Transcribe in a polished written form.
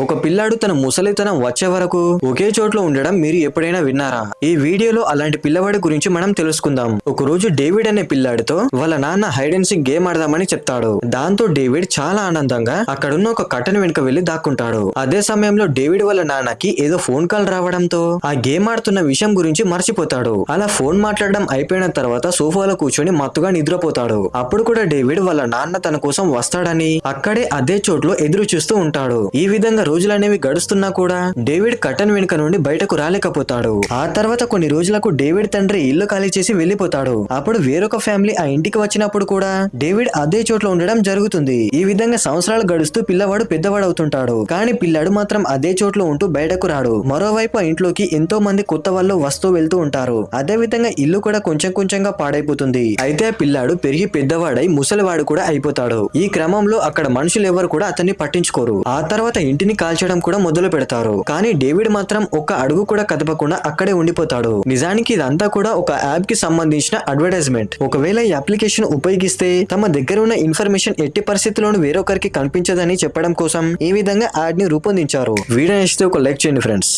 ఒక పిల్లాడు తన ముసలితనం వచ్చే వరకు ఒకే చోట్ల ఉండడం మీరు ఎప్పుడైనా విన్నారా? ఈ వీడియోలో అలాంటి పిల్లవాడి గురించి మనం తెలుసుకుందాం. ఒక రోజు డేవిడ్ అనే పిల్లాడితో వాళ్ళ నాన్న హైడ్ అండ్ సీక్ గేమ్ ఆడదామని చెప్తాడు. దాంతో డేవిడ్ చాలా ఆనందంగా అక్కడున్న ఒక కట్టెన్ వెనుక వెళ్లి దాక్కుంటాడు. అదే సమయంలో డేవిడ్ వాళ్ళ నాన్నకి ఏదో ఫోన్ కాల్ రావడంతో ఆ గేమ్ ఆడుతున్న విషయం గురించి మర్చిపోతాడు. అలా ఫోన్ మాట్లాడడం అయిపోయిన తర్వాత సోఫాలో కూర్చొని మత్తుగా నిద్రపోతాడు. అప్పుడు కూడా డేవిడ్ వాళ్ళ నాన్న తన కోసం వస్తాడని అక్కడే అదే చోట్లో ఎదురు చూస్తూ ఉంటాడు. ఈ విధంగా రోజులనేవి గడుస్తున్నా కూడా డేవిడ్ కట్టన్ వెనుక నుండి బయటకు రాలేకపోతాడు. ఆ తర్వాత కొన్ని రోజులకు డేవిడ్ తండ్రి ఇల్లు ఖాళీ చేసి వెళ్లిపోతాడు. అప్పుడు వేరొక ఫ్యామిలీ ఆ ఇంటికి వచ్చినప్పుడు కూడా డేవిడ్ అదే చోట్ల ఉండడం జరుగుతుంది. ఈ విధంగా సంవత్సరాలు గడుస్తూ పిల్లవాడు పెద్దవాడు అవుతుంటాడు. కానీ పిల్లాడు మాత్రం అదే చోట్ల ఉంటూ బయటకు రాడు. మరోవైపు ఆ ఇంట్లోకి ఎంతో మంది కొత్త వాళ్ళు వస్తూ వెళ్తూ ఉంటారు. అదే విధంగా ఇల్లు కూడా కొంచెం కొంచెంగా పాడైపోతుంది. అయితే ఆ పిల్లాడు పెరిగి పెద్దవాడై ముసలివాడు కూడా అయిపోతాడు. ఈ క్రమంలో అక్కడ మనుషులు ఎవరు కూడా అతన్ని పట్టించుకోరు. ఆ తర్వాత ఇంటిని కాల్చడం కూడా మొదలు పెడతారు. కానీ డేవిడ్ మాత్రం ఒక్క అడుగు కూడా కదపకుండా అక్కడే ఉండిపోతాడు. నిజానికి ఇదంతా కూడా ఒక యాప్ కి సంబంధించిన అడ్వర్టైజ్మెంట్. ఒకవేళ ఈ అప్లికేషన్ ఉపయోగిస్తే తమ దగ్గర ఉన్న ఇన్ఫర్మేషన్ ఎట్టి పరిస్థితుల్లోనూ వేరొకరికి కనిపించదని చెప్పడం కోసం ఈ విధంగా యాడ్ ని రూపొందించారు. వీడియో నచ్చితే ఒక లైక్ చేయండి ఫ్రెండ్స్.